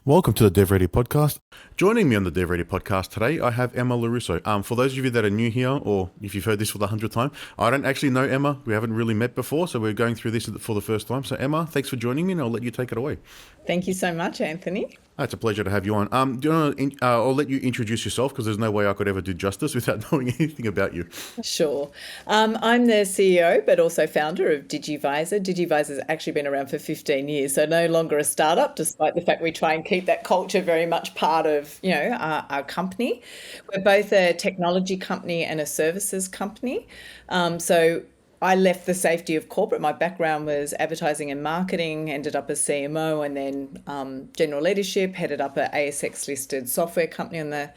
Welcome to the DevReady Podcast. Joining me on the DevReady Podcast today, I have Emma Lo Russo. For those of you that are new here, or if you've heard this for the 100th time, I don't actually know Emma. We haven't really met before, so we're going through this for the first time. So Emma, thanks for joining me, and I'll let you take it away. Thank you so much, Anthony. It's a pleasure to have you on. Do you want to, I'll let you introduce yourself because there's no way I could ever do justice without knowing anything about you. Sure. I'm the CEO, but also founder of Digivizer. Digivizer has actually been around for 15 years, so no longer a startup, despite the fact we try and keep that culture very much part of, our company. We're both a technology company and a services company. So I left the safety of corporate. My background was advertising and marketing, ended up as CMO and then general leadership, headed up an ASX listed software company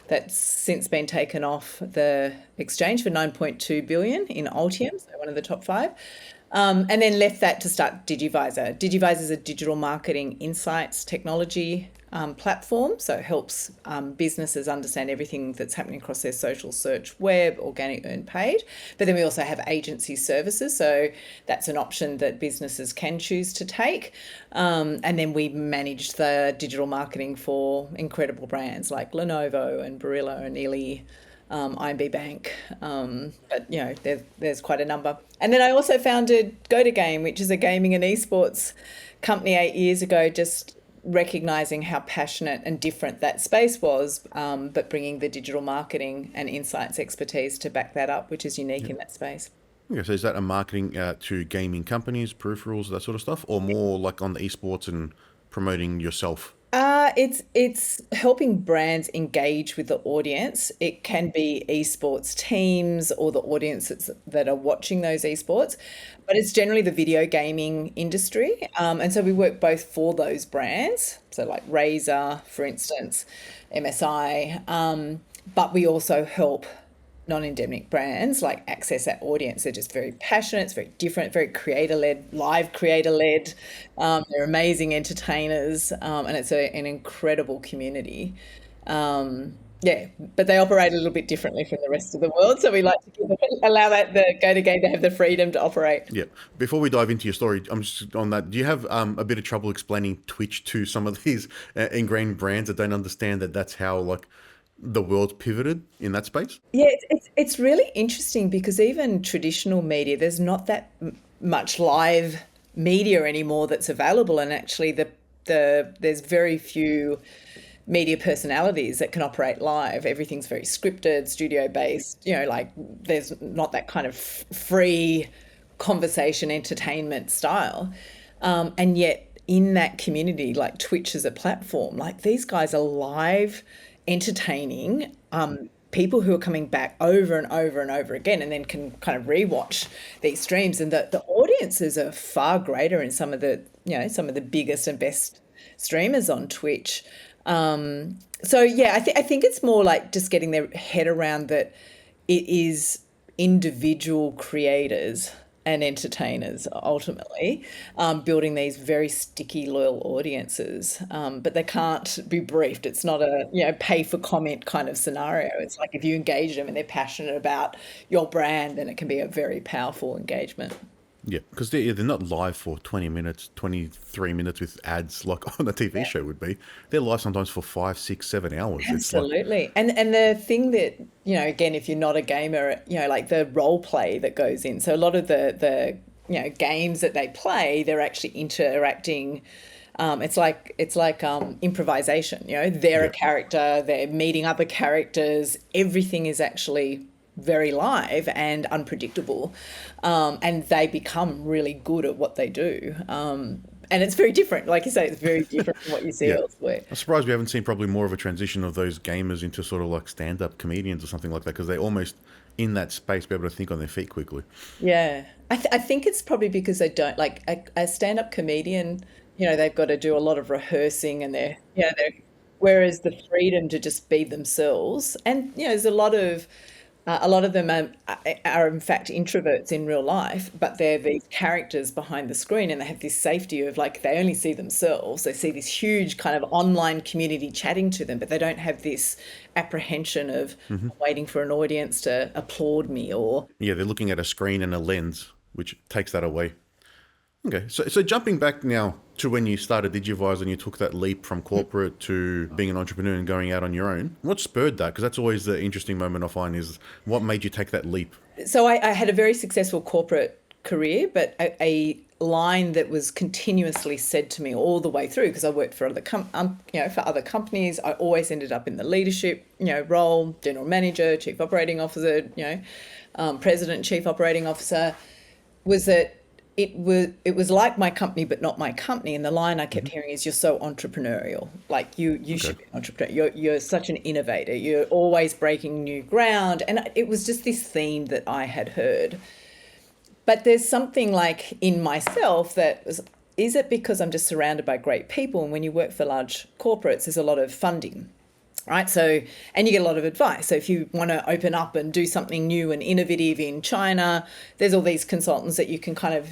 that's since been taken off the exchange for 9.2 billion in Altium, so one of the top five. And then left that to start Digivizer. Digivizer is a digital marketing insights technology platform, so it helps businesses understand everything that's happening across their social, search, web, organic, earned, paid. But then we also have agency services, so that's an option that businesses can choose to take. And then we manage the digital marketing for incredible brands like Lenovo and Barilla and nearly IMB Bank, but there's quite a number. And then I also founded goto.game, which is a gaming and esports company 8 years ago, just recognizing how passionate and different that space was, but bringing the digital marketing and insights expertise to back that up, which is unique in that space. Yeah, so is that a marketing to gaming companies, peripherals, that sort of stuff, or more like on the esports and promoting yourself? It's helping brands engage with the audience. It can be esports teams or the audiences that are watching those esports, but it's generally the video gaming industry. And so we work both for those brands, so like Razer, for instance, MSI, but we also help non-endemic brands like access that audience. They're just very passionate, it's very different, very creator-led, live creator-led. They're amazing entertainers, and it's an incredible community. But they operate a little bit differently from the rest of the world, so we like to allow the goto.game to have the freedom to operate. Yeah. Before we dive into your story, I'm just on that. Do you have a bit of trouble explaining Twitch to some of these ingrained brands that don't understand that that's how the world pivoted in that space? Yeah, it's really interesting because even traditional media, there's not that much live media anymore that's available, and actually there's very few media personalities that can operate live. Everything's very scripted, studio based. There's not that kind of free conversation entertainment style, and yet in that community, like Twitch as a platform, like these guys are live entertaining people who are coming back over and over and over again, and then can kind of rewatch these streams, and the audiences are far greater in some of the biggest and best streamers on Twitch. I think it's more like just getting their head around that it is individual creators and entertainers ultimately building these very sticky, loyal audiences, but they can't be briefed. It's not a pay for comment kind of scenario. It's like if you engage them and they're passionate about your brand, then it can be a very powerful engagement. Yeah, because they're not live for 20 minutes, 23 minutes with ads like on a TV show would be. They're live sometimes for 5, 6, 7 hours. Absolutely. And the thing that, again, if you're not a gamer, like the role play that goes in. So a lot of the games that they play, they're actually interacting. It's like improvisation, they're a character, they're meeting other characters. Everything is actually very live and unpredictable, and they become really good at what they do, and it's very different. Like you say, it's very different from what you see elsewhere. I'm surprised we haven't seen probably more of a transition of those gamers into sort of like stand-up comedians or something like that, because they almost in that space be able to think on their feet quickly. I think it's probably because they don't like a stand-up comedian, they've got to do a lot of rehearsing, and they're whereas the freedom to just be themselves, and there's a lot of them are in fact introverts in real life, but they're these characters behind the screen, and they have this safety of they only see themselves. They see this huge kind of online community chatting to them, but they don't have this apprehension of waiting for an audience to applaud me or... Yeah, they're looking at a screen and a lens, which takes that away. Okay, so jumping back now to when you started Digivizer and you took that leap from corporate to being an entrepreneur and going out on your own, what spurred that? Because that's always the interesting moment I find is what made you take that leap? So I had a very successful corporate career, but a line that was continuously said to me all the way through, because I worked for other for other companies. I always ended up in the leadership role, general manager, chief operating officer, president, chief operating officer, was that it was like my company but not my company. And the line I kept hearing is, you're so entrepreneurial. Like you should be an entrepreneur. You're such an innovator. You're always breaking new ground. And it was just this theme that I had heard. But there's something like in myself that was, is it because I'm just surrounded by great people? And when you work for large corporates, there's a lot of funding, right? So, and you get a lot of advice. So if you want to open up and do something new and innovative in China, there's all these consultants that you can kind of,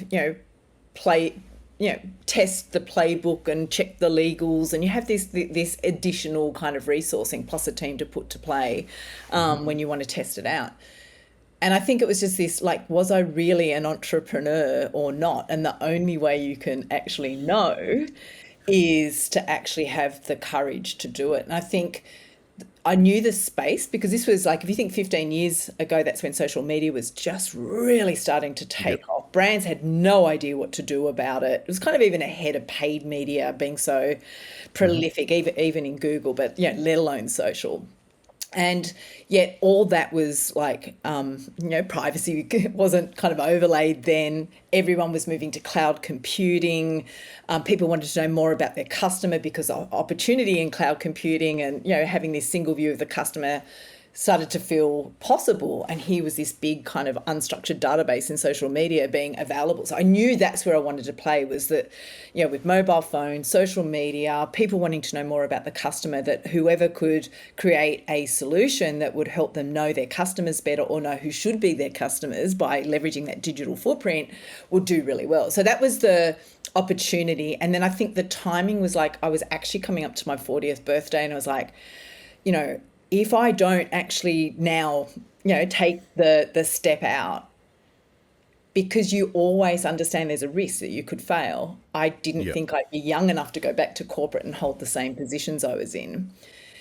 test the playbook and check the legals, and you have this additional kind of resourcing plus a team to put to play when you want to test it out. And I think it was just this, like, was I really an entrepreneur or not? And the only way you can actually know is to actually have the courage to do it. And I think I knew the space, because this was like, if you think 15 years ago, that's when social media was just really starting to take off. Brands had no idea what to do about it. It was kind of even ahead of paid media being so prolific, even in Google, but let alone social. And yet all that was like, privacy wasn't kind of overlaid then. Everyone was moving to cloud computing. People wanted to know more about their customer because of opportunity in cloud computing, and, having this single view of the customer started to feel possible. And here was this big kind of unstructured database in social media being available. So I knew that's where I wanted to play, was that, with mobile phones, social media, people wanting to know more about the customer, that whoever could create a solution that would help them know their customers better or know who should be their customers by leveraging that digital footprint would do really well. So that was the opportunity. And then I think the timing was like, I was actually coming up to my 40th birthday, and I was like, if I don't actually now, take the step out, because you always understand there's a risk that you could fail. I didn't think I'd be young enough to go back to corporate and hold the same positions I was in.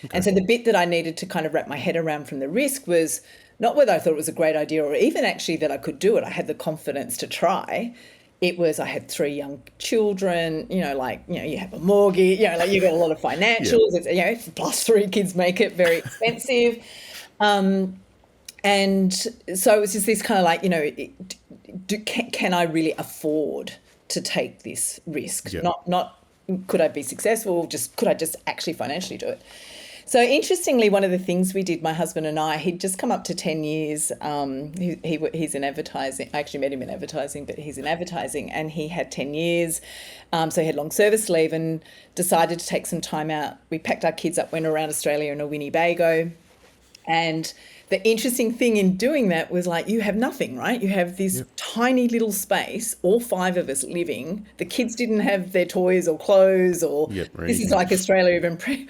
Okay. And so the bit that I needed to kind of wrap my head around from the risk was not whether I thought it was a great idea or even actually that I could do it. I had the confidence to try. It was, I had 3 young children, you have a mortgage, you got a lot of financials, it's, plus 3 kids make it very expensive. And so it was just this kind of like, can I really afford to take this risk? Not could I be successful, just could I just actually financially do it? So interestingly, one of the things we did, my husband and I, he'd just come up to 10 years. He's in advertising. I actually met him in advertising, but he's in advertising, and he had 10 years. So he had long service leave and decided to take some time out. We packed our kids up, went around Australia in a Winnebago. And the interesting thing in doing that was, like, you have nothing, right? You have this tiny little space, all 5 of us living. The kids didn't have their toys or clothes, or this is like Australia even pre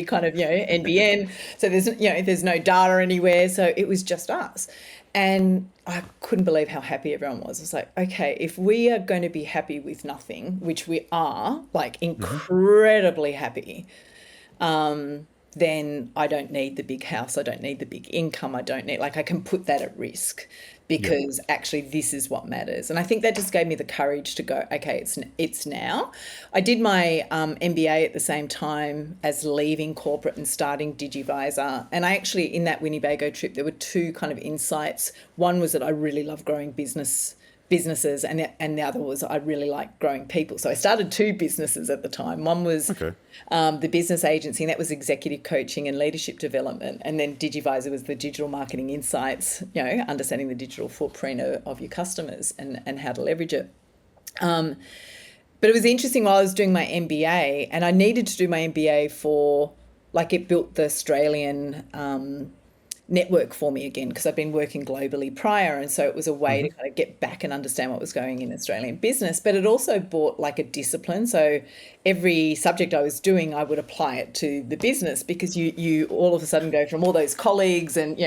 kind of, NBN. So there's no data anywhere. So it was just us. And I couldn't believe how happy everyone was. It's like, okay, if we are going to be happy with nothing, which we are, like, incredibly happy, then I don't need the big house. I don't need the big income. I don't need, I can put that at risk, because actually this is what matters. And I think that just gave me the courage to go, okay, it's now. I did my MBA at the same time as leaving corporate and starting Digivizer. And I actually, in that Winnebago trip, there were 2 kind of insights. One was that I really love growing businesses, and the other was I really like growing people. So I started 2 businesses at the time. One was the business agency, and that was executive coaching and leadership development. And then Digivizer was the digital marketing insights, understanding the digital footprint of your customers and how to leverage it. But it was interesting while I was doing my MBA, and I needed to do my MBA for, it built the Australian network for me again, because I've been working globally prior. And so it was a way to kind of get back and understand what was going in Australian business. But it also brought like a discipline. So every subject I was doing, I would apply it to the business, because you all of a sudden go from all those colleagues and,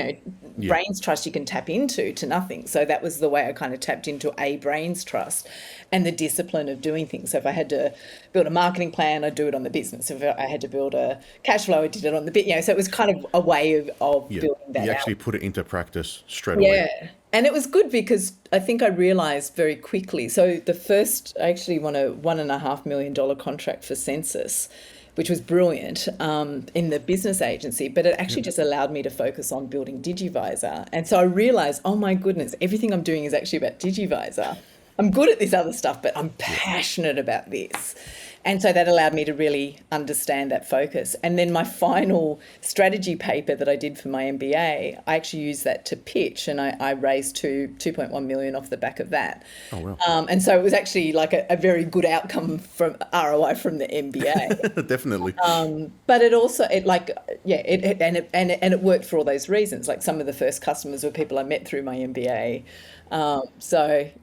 brains trust you can tap into to nothing. So that was the way I kind of tapped into a brains trust and the discipline of doing things. So if I had to build a marketing plan, I'd do it on the business. If I had to build a cash flow, I did it on the bit, so it was kind of a way of building that You out. actually put it into practice straight away. Yeah. And it was good because I think I realized very quickly. So the first, I actually won a $1.5 million contract for Sensis, which was brilliant, in the business agency, but it actually just allowed me to focus on building Digivizer. And so I realized, oh my goodness, everything I'm doing is actually about Digivizer. I'm good at this other stuff, but I'm passionate about this. And so that allowed me to really understand that focus. And then my final strategy paper that I did for my MBA, I actually used that to pitch, and I raised $2.1 million off the back of that. Oh, wow. And so it was actually like a very good outcome from ROI from the MBA. Definitely. But it also, it worked for all those reasons. Like some of the first customers were people I met through my MBA.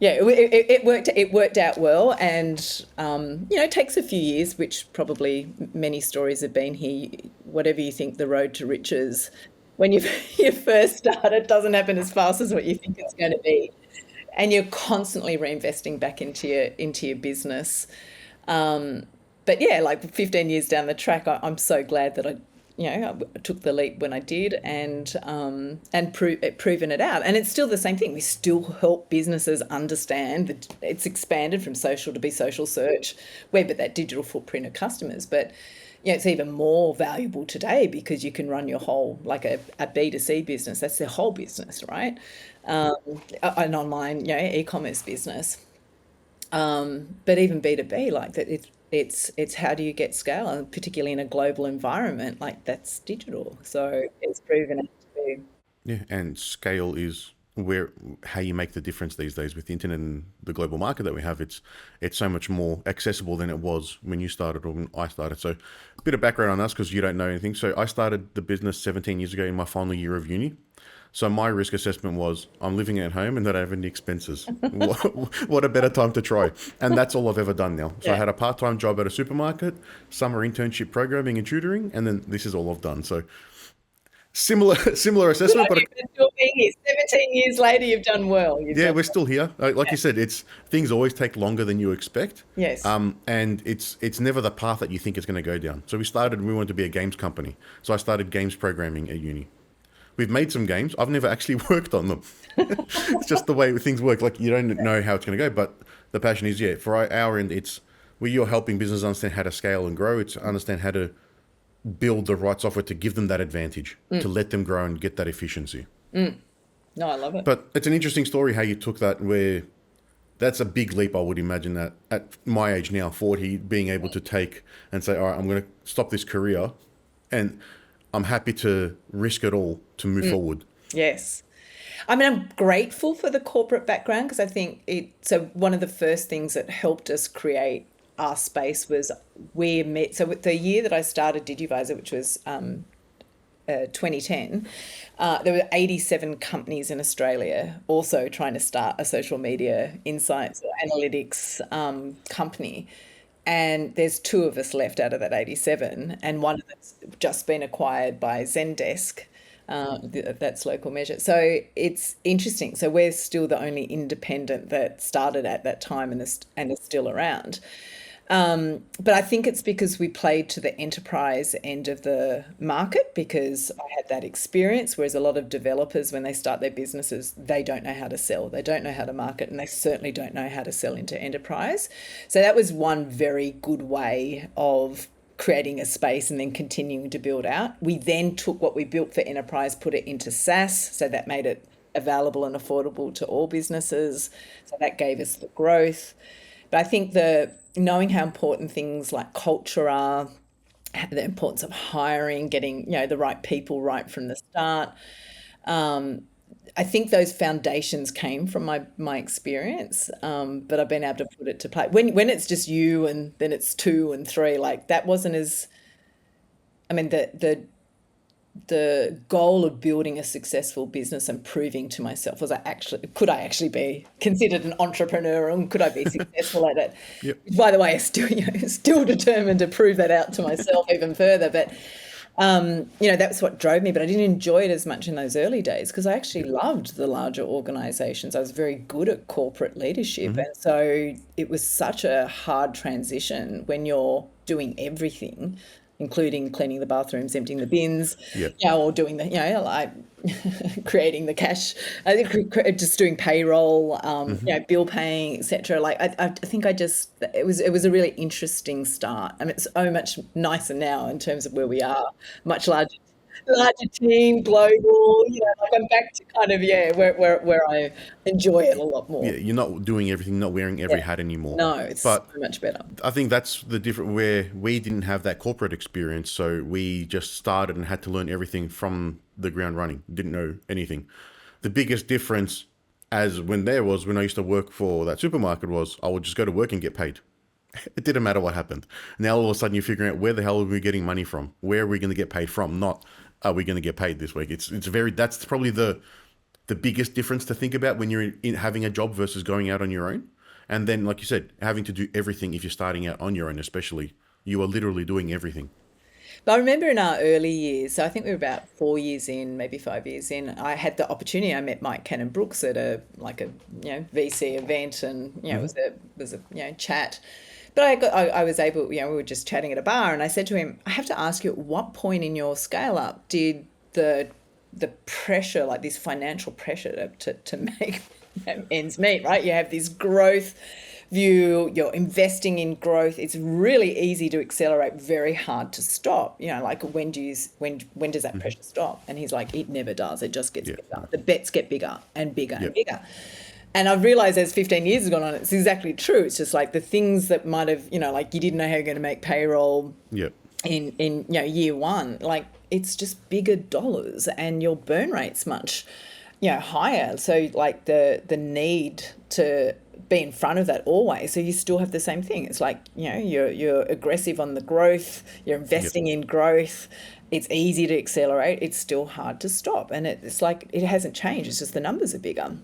It worked out well, and it takes a few years, which probably many stories have been here. Whatever you think the road to riches, when you first start, it doesn't happen as fast as what you think it's going to be, and you're constantly reinvesting back into your business. But yeah, like 15 years down the track, I'm so glad that I took the leap when I did, and proven it out. And it's still the same thing. We still help businesses understand that it's expanded from social to be social search, web, but that digital footprint of customers. But it's even more valuable today because you can run your whole, like a B2C business. That's their whole business, right? An online, e-commerce business. But even B2B, like that, it's how do you get scale, and particularly in a global environment, like that's digital. So it's proven it to be. Yeah, and scale is how you make the difference these days with the internet and the global market that we have. It's so much more accessible than it was when you started or when I started. So a bit of background on us, because you don't know anything. So I started the business 17 years ago in my final year of uni. So my risk assessment was, I'm living at home and don't have any expenses. What a better time to try. And that's all I've ever done now. So I had a part-time job at a supermarket, summer internship programming and tutoring, and then this is all I've done. So similar assessment. But you're still being here. 17 years later, you've done well. We're still here. Like you said, things always take longer than you expect. Yes. And it's never the path that you think it's going to go down. So we wanted to be a games company. So I started games programming at uni. We've made some games. I've never actually worked on them. It's just the way things work. Like, you don't know how it's going to go, but the passion is, for our end, it's where you're helping business understand how to scale and grow. It's understand how to build the right software to give them that advantage, to let them grow and get that efficiency. No, I love it. But it's an interesting story how you took that, where that's a big leap, I would imagine, that at my age now, 40, being able to take and say, all right, I'm going to stop this career and I'm happy to risk it all to move forward. Yes. I mean, I'm grateful for the corporate background, because I think so one of the first things that helped us create our space was we met. So the year that I started Digivizer, which was 2010, there were 87 companies in Australia also trying to start a social media insights or analytics company. And there's 2 of us left out of that 87, and one of them's just been acquired by Zendesk. That's Local Measure. So it's interesting. So we're still the only independent that started at that time and is still around. But I think it's because we played to the enterprise end of the market, because I had that experience, whereas a lot of developers, when they start their businesses, they don't know how to sell, they don't know how to market, and they certainly don't know how to sell into enterprise. So that was one very good way of creating a space and then continuing to build out. We then took what we built for enterprise, put it into SaaS, so that made it available and affordable to all businesses. So that gave us the growth. But I think knowing how important things like culture are, the importance of hiring, getting the right people right from the start. I think those foundations came from my experience, but I've been able to put it to play. When it's just you and then it's 2 and 3, like that wasn't as, I mean, the the goal of building a successful business and proving to myself could I actually be considered an entrepreneur, and could I be successful at it? Yep. By the way, I'm still determined to prove that out to myself even further. But that's what drove me. But I didn't enjoy it as much in those early days because I actually loved the larger organisations. I was very good at corporate leadership, and so it was such a hard transition when you're doing everything, including cleaning the bathrooms, emptying the bins, or doing like creating the cash, just doing payroll, bill paying, etc. Like I think it was a really interesting start. I mean, it's so much nicer now in terms of where we are, much larger team, global. Like I'm back to kind of where I enjoy it a lot more. Yeah, you're not doing everything, not wearing every hat anymore. No, it's so much better. I think that's the different where we didn't have that corporate experience, so we just started and had to learn everything from the ground running. Didn't know anything. The biggest difference when I used to work for that supermarket was I would just go to work and get paid. It didn't matter what happened. Now all of a sudden you're figuring out where the hell are we getting money from? Where are we going to get paid from? Not are we going to get paid this week? That's probably the biggest difference to think about when you're in having a job versus going out on your own. And then, like you said, having to do everything if you're starting out on your own, especially, you are literally doing everything. But I remember in our early years, so I think we were about 4 years in, maybe 5 years in, I had the opportunity. I met Mike Cannon-Brooks at a VC event, and it was a chat. But I was able, we were just chatting at a bar, and I said to him, I have to ask you, at what point in your scale up did the pressure, like this financial pressure to make ends meet, right? You have this growth view, you're investing in growth. It's really easy to accelerate, very hard to stop. Like when does that pressure stop? And he's like, it never does. It just gets bigger. The bets get bigger and bigger and bigger. And I've realised as 15 years have gone on, it's exactly true. It's just like the things that might have, like you didn't know how you're going to make payroll in year one, like it's just bigger dollars and your burn rate's much, higher. So like the need to be in front of that always. So you still have the same thing. It's like, you're aggressive on the growth, you're investing in growth. It's easy to accelerate. It's still hard to stop. And it's like, it hasn't changed. It's just the numbers are bigger.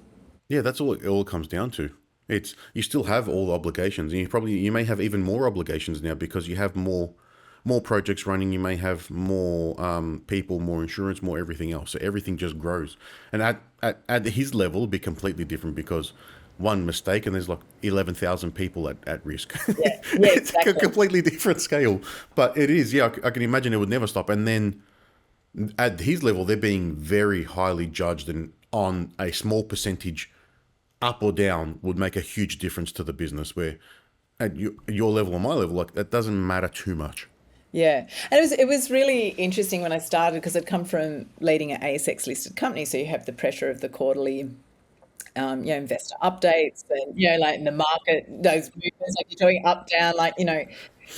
Yeah, that's all it all comes down to. You still have all the obligations, and you may have even more obligations now because you have more projects running. You may have more people, more insurance, more everything else. So everything just grows. And at his level, it'll be completely different because one mistake and there's like 11,000 people at risk. Yeah, it's exactly. a completely different scale. But it is, I can imagine it would never stop. And then at his level, they're being very highly judged, and on a small percentage up or down would make a huge difference to the business, where at your level or my level, like that doesn't matter too much. Yeah. And it was really interesting when I started because I'd come from leading an ASX listed company. So you have the pressure of the quarterly investor updates and, like in the market, those movements, like you're talking up, down, like,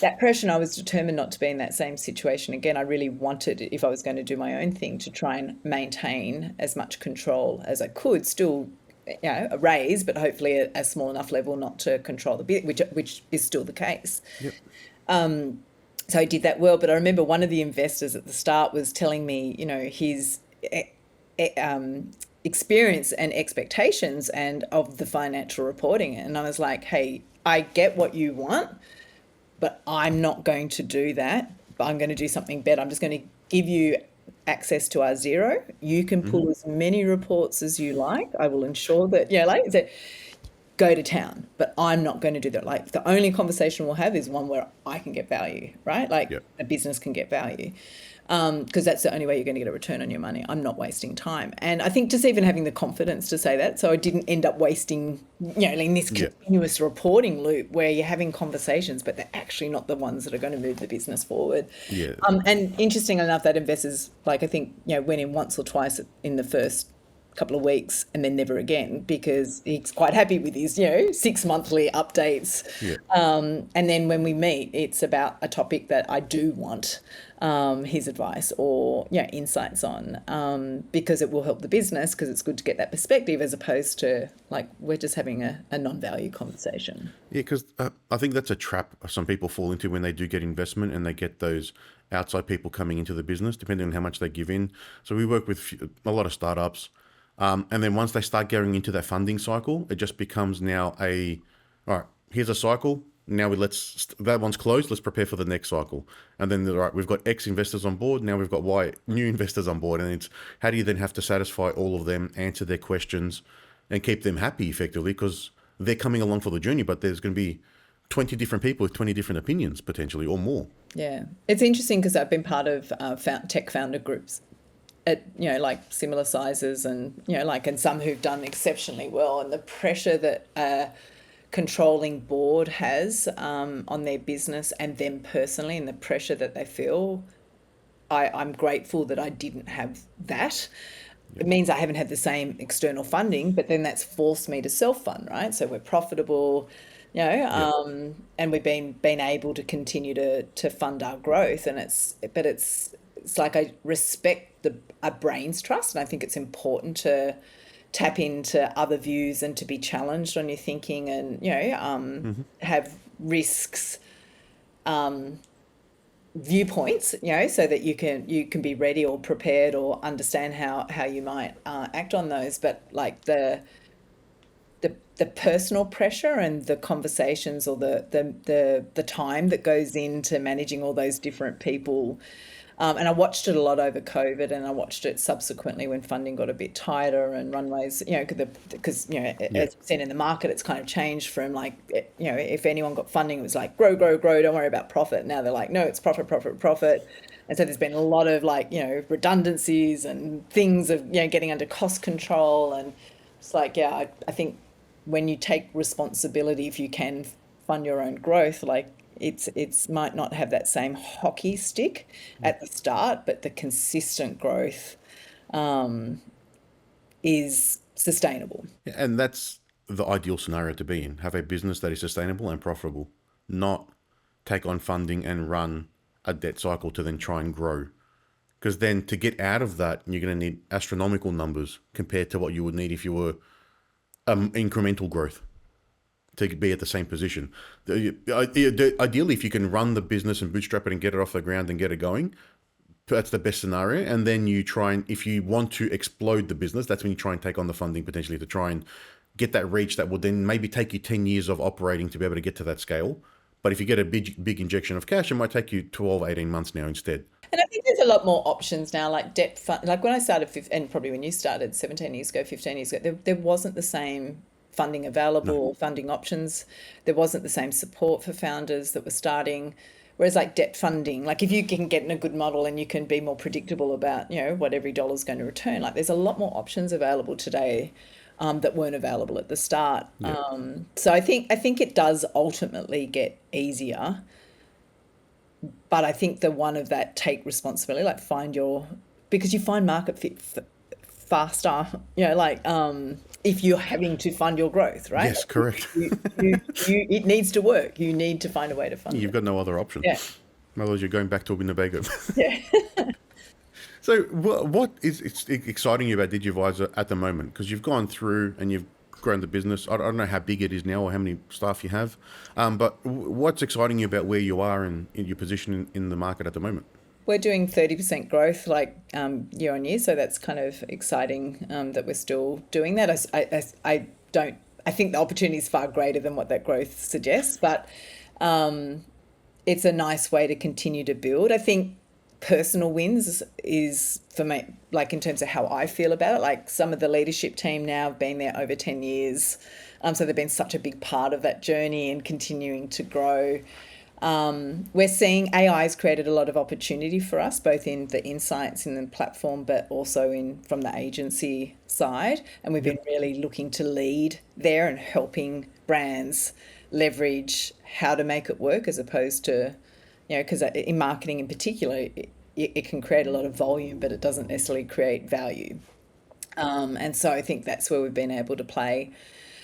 that pressure. And I was determined not to be in that same situation again. I really wanted, if I was going to do my own thing, to try and maintain as much control as I could, still a raise, but hopefully a small enough level not to control the bit, which is still the case. Yep. So I did that well. But I remember one of the investors at the start was telling me, his experience and expectations and of the financial reporting. And I was like, hey, I get what you want, but I'm not going to do that. But I'm going to do something better. I'm just going to give you access to our Xero. You can pull as many reports as you like. I will ensure that, go to town, but I'm not going to do that. Like the only conversation we'll have is one where I can get value, right? Like a business can get value. Because that's the only way you're going to get a return on your money. I'm not wasting time. And I think just even having the confidence to say that, so I didn't end up wasting, in this continuous reporting loop where you're having conversations, but they're actually not the ones that are going to move the business forward. Yeah. And interesting enough, that investors, like I think, went in once or twice in the first couple of weeks and then never again, because he's quite happy with his 6 monthly updates. And then when we meet, it's about a topic that I do want his advice or insights on, because it will help the business, because it's good to get that perspective, as opposed to like we're just having a non-value conversation. Yeah, because I think that's a trap some people fall into when they do get investment and they get those outside people coming into the business, depending on how much they give in. So we work with a lot of startups. And then once they start going into that funding cycle, it just becomes now all right, here's a cycle. Now that one's closed. Let's prepare for the next cycle. And then, all right, we've got X investors on board. Now we've got Y new investors on board. And it's how do you then have to satisfy all of them, answer their questions, and keep them happy effectively, because they're coming along for the journey, but there's going to be 20 different people with 20 different opinions potentially, or more. Yeah. It's interesting because I've been part of tech founder groups at, like similar sizes and, and some who've done exceptionally well, and the pressure that a controlling board has on their business and them personally, and the pressure that they feel. I'm grateful that I didn't have that. It means I haven't had the same external funding, but then that's forced me to self-fund, right? So we're profitable, and we've been able to continue to fund our growth. And it's like I respect a brain's trust, and I think it's important to tap into other views and to be challenged on your thinking, and have risks viewpoints, so that you can be ready or prepared or understand how you might act on those. But like the personal pressure and the conversations, or the time that goes into managing all those different people. And I watched it a lot over COVID, and I watched it subsequently when funding got a bit tighter and runways, because as you've seen in the market, it's kind of changed from like, if anyone got funding, it was like grow, don't worry about profit. Now they're like, no, it's profit. And so there's been a lot of like, redundancies and things of, getting under cost control. And it's like, I think when you take responsibility, if you can fund your own growth, like, it's might not have that same hockey stick at the start, but the consistent growth is sustainable. And that's the ideal scenario to be in. Have a business that is sustainable and profitable, not take on funding and run a debt cycle to then try and grow. Because then to get out of that, you're going to need astronomical numbers compared to what you would need if you were incremental growth to be at the same position. Ideally, if you can run the business and bootstrap it and get it off the ground and get it going, that's the best scenario. And then you try and, if you want to explode the business, that's when you try and take on the funding potentially to try and get that reach that will then maybe take you 10 years of operating to be able to get to that scale. But if you get a big injection of cash, it might take you 12, 18 months now instead. And I think there's a lot more options now, like debt fund. Like when I started, and probably when you started 17 years ago, 15 years ago, there wasn't the same funding available, or funding options. There wasn't the same support for founders that were starting. Whereas like debt funding, like if you can get in a good model and you can be more predictable about, what every dollar is going to return, like there's a lot more options available today that weren't available at the start. So I think it does ultimately get easier. But I think the one of that, take responsibility, like because you find market fit faster, if you're having to fund your growth, right? Yes, correct. It needs to work. You need to find a way to fund it. You've got no other option. Yeah. Otherwise, you're going back to Winnebago. Yeah. So what is exciting you about Digivizer at the moment? Because you've gone through and you've grown the business. I don't know how big it is now or how many staff you have, but what's exciting you about where you are in your position in the market at the moment? We're doing 30% growth year on year, so that's kind of exciting that we're still doing that. I think the opportunity is far greater than what that growth suggests, but it's a nice way to continue to build. I think personal wins is for me, like in terms of how I feel about it, like some of the leadership team now have been there over 10 years. So they've been such a big part of that journey and continuing to grow. We're seeing AI has created a lot of opportunity for us, both in the insights in the platform, but also from the agency side. And we've been really looking to lead there and helping brands leverage how to make it work, as opposed to, because in marketing in particular, it can create a lot of volume, but it doesn't necessarily create value. And so I think that's where we've been able to play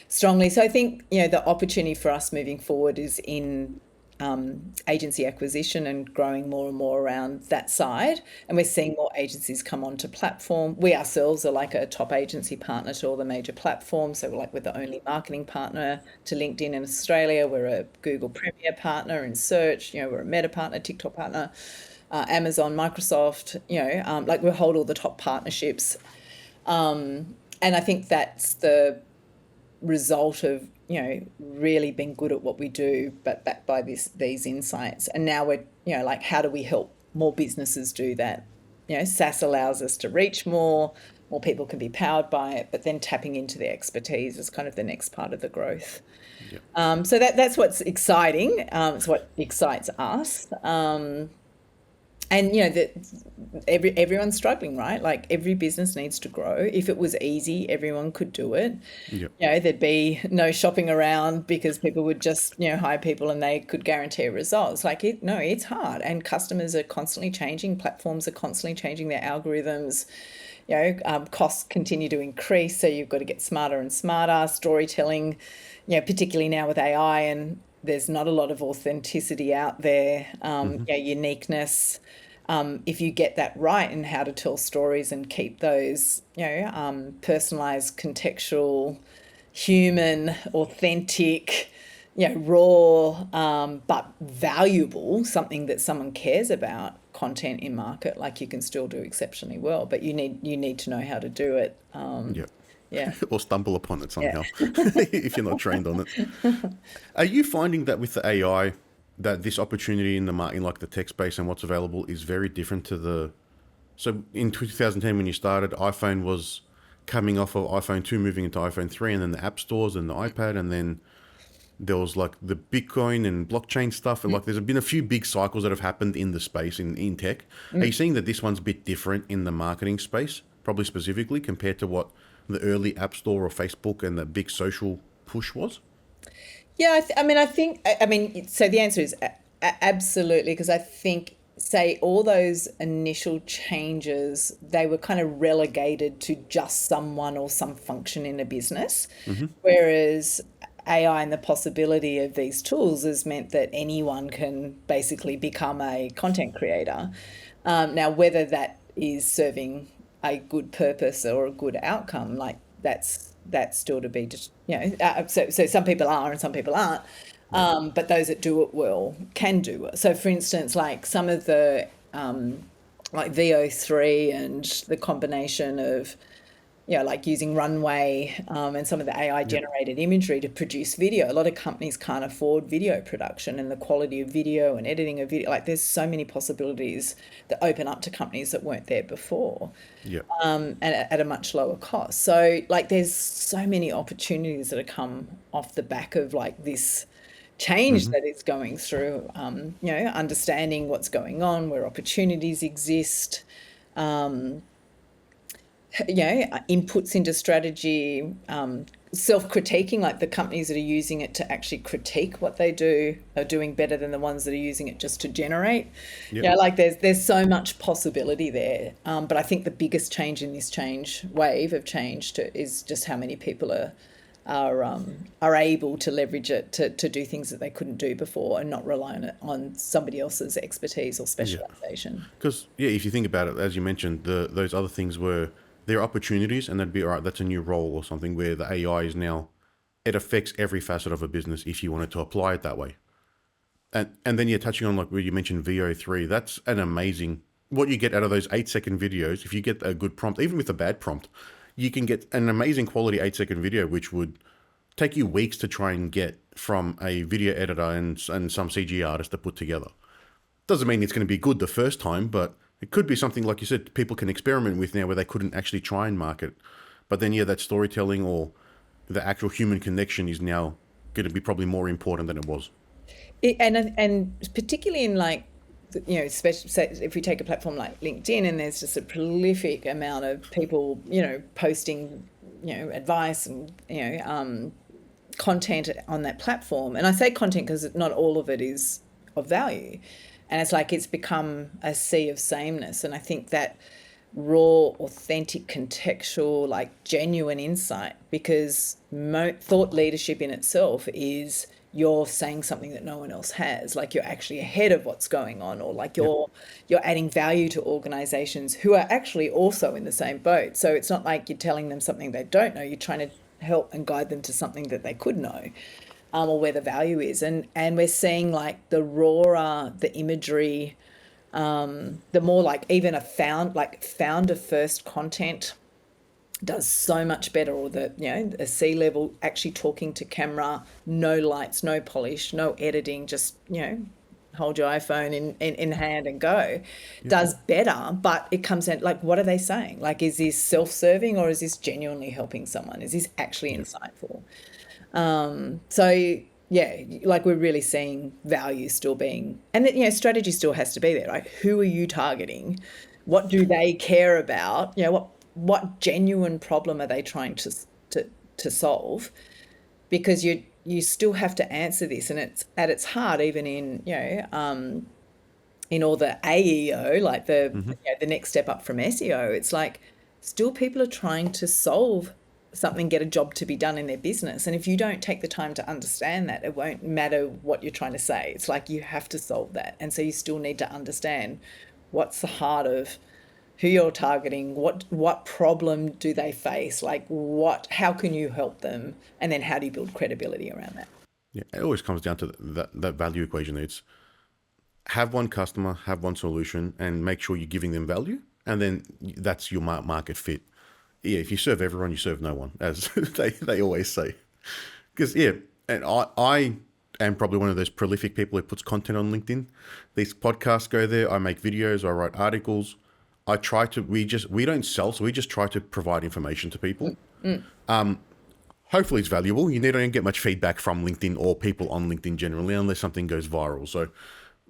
strongly. So I think, the opportunity for us moving forward is in agency acquisition and growing more and more around that side. And we're seeing more agencies come onto platform. We ourselves are like a top agency partner to all the major platforms. So we're the only marketing partner to LinkedIn in Australia. We're a Google Premier partner in search. We're a Meta partner, TikTok partner, Amazon, Microsoft. We hold all the top partnerships. And I think that's the result of really being good at what we do, but backed by these insights. And now we're how do we help more businesses do that? SaaS allows us to reach more people can be powered by it, but then tapping into the expertise is kind of the next part of the growth. So that's what's exciting. It's what excites us. And everyone's struggling, right? Like every business needs to grow. If it was easy, everyone could do it. There'd be no shopping around because people would just hire people and they could guarantee results. It's hard, and customers are constantly changing. Platforms are constantly changing their algorithms. Costs continue to increase, so you've got to get smarter and smarter. Storytelling, particularly now with AI, and there's not a lot of authenticity out there. Uniqueness. If you get that right in how to tell stories and keep those, personalized, contextual, human, authentic, raw, but valuable, something that someone cares about, content in market, you can still do exceptionally well, but you need to know how to do it. Or stumble upon it somehow if you're not trained on it. Are you finding that with the AI, that this opportunity in the market, the tech space and what's available, is very different to so in 2010 when you started, iPhone was coming off of iPhone 2 moving into iPhone 3, and then the app stores and the iPad, and then there was the Bitcoin and blockchain stuff, and there's been a few big cycles that have happened in the space in tech. Are you seeing that this one's a bit different in the marketing space, probably specifically compared to what the early App Store or Facebook and the big social push was? Yeah, so the answer is absolutely, because I think, say, all those initial changes, they were kind of relegated to just someone or some function in a business, whereas AI and the possibility of these tools has meant that anyone can basically become a content creator. Now, whether that is serving a good purpose or a good outcome, that's still to be just, so some people are and some people aren't, but those that do it well can do it. So for instance, some of the VO3 and the combination of using Runway and some of the AI generated imagery to produce video. A lot of companies can't afford video production and the quality of video and editing of video. There's so many possibilities that open up to companies that weren't there before, and at a much lower cost. So there's so many opportunities that have come off the back of this change that is going through, understanding what's going on, where opportunities exist, inputs into strategy, self-critiquing, the companies that are using it to actually critique what they do are doing better than the ones that are using it just to generate. There's so much possibility there. But I think the biggest change in this wave of change is just how many people are able to leverage it to do things that they couldn't do before and not rely on somebody else's expertise or specialization. Because if you think about it, as you mentioned, those other things were their opportunities, and that'd be all right. That's a new role or something where the AI is now, it affects every facet of a business if you wanted to apply it that way. And then you're touching on where you mentioned VO3. That's an amazing, what you get out of those 8-second videos. If you get a good prompt, even with a bad prompt, you can get an amazing quality 8-second video, which would take you weeks to try and get from a video editor and some CG artist to put together. Doesn't mean it's going to be good the first time, but it could be something, like you said, people can experiment with now where they couldn't actually try and market. But then, that storytelling or the actual human connection is now going to be probably more important than it was. And particularly in especially if we take a platform like LinkedIn, and there's just a prolific amount of people, posting, advice and, content on that platform. And I say content because not all of it is of value. And it's become a sea of sameness. And I think that raw, authentic, contextual, like genuine insight, because thought leadership in itself is you're saying something that no one else has, like you're actually ahead of what's going on, or like you're adding value to organizations who are actually also in the same boat. So it's not like you're telling them something they don't know, you're trying to help and guide them to something that they could know, or where the value is. And we're seeing like the rawer the imagery, the more like even founder first content does so much better, or a C-level actually talking to camera, no lights, no polish, no editing, just hold your iPhone in hand and go, does better. But it comes in like, what are they saying? Like, is this self-serving, or is this genuinely helping someone? Is this actually insightful? So yeah, like we're really seeing value still being, and strategy still has to be there. Like, who are you targeting? What do they care about? What genuine problem are they trying to solve? Because you still have to answer this, and it's at its heart, even in all the AEO, like the next step up from SEO. It's like still people are trying to solve something, get a job to be done in their business. And if you don't take the time to understand that, it won't matter what you're trying to say. It's like you have to solve that. And so you still need to understand what's the heart of who you're targeting, what problem do they face, like how can you help them, and then how do you build credibility around that? Yeah, it always comes down to that value equation. It's have one customer, have one solution, and make sure you're giving them value, and then that's your market fit. Yeah, if you serve everyone, you serve no one, as they always say. Because and I am probably one of those prolific people who puts content on LinkedIn. These podcasts go there. I make videos. I write articles. We don't sell, so we just try to provide information to people. Hopefully it's valuable. You don't get much feedback from LinkedIn or people on LinkedIn generally, unless something goes viral. So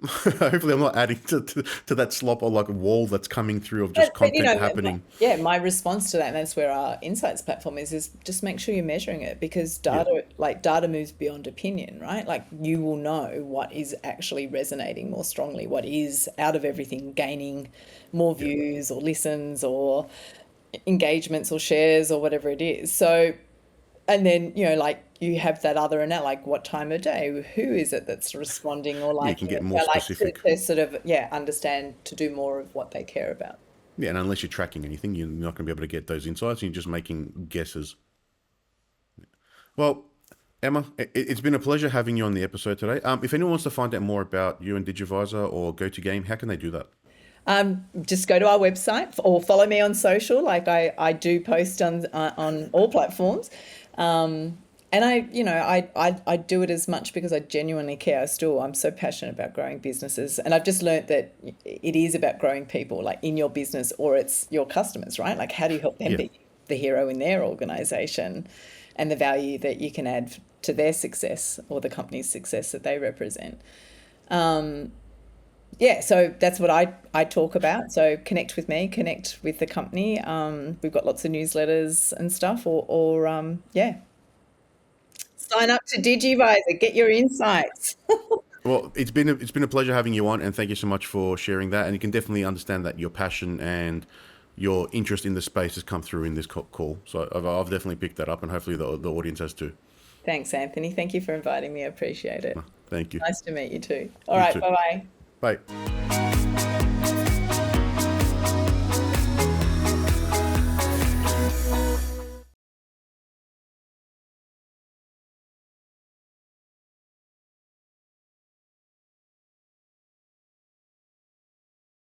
hopefully I'm not adding to that slop, or like a wall that's coming through of just content happening. My response to that, and that's where our insights platform is just make sure you're measuring it, because data moves beyond opinion, right? Like you will know what is actually resonating more strongly, what is out of everything gaining more views or listens or engagements or shares or whatever it is. So, and then, like you have that other, and like what time of day, who is it that's responding, or like you can get more specific. To sort of, understand, to do more of what they care about. Yeah, and unless you're tracking anything, you're not going to be able to get those insights. You're just making guesses. Well, Emma, it's been a pleasure having you on the episode today. If anyone wants to find out more about you and Digivizer or goto.game, how can they do that? Just go to our website or follow me on social. Like I do post on all platforms. And I do it as much because I genuinely care. I'm so passionate about growing businesses. And I've just learned that it is about growing people, like in your business, or it's your customers, right? Like how do you help them be the hero in their organization, and the value that you can add to their success or the company's success that they represent. So that's what I talk about. So connect with me, connect with the company. We've got lots of newsletters and stuff, or sign up to Digivizer, get your insights. Well, it's been a pleasure having you on, and thank you so much for sharing that. And you can definitely understand that your passion and your interest in the space has come through in this call. So I've definitely picked that up, and hopefully the audience has too. Thanks, Anthony. Thank you for inviting me. I appreciate it. Thank you. Nice to meet you too. All right, bye-bye. Bye.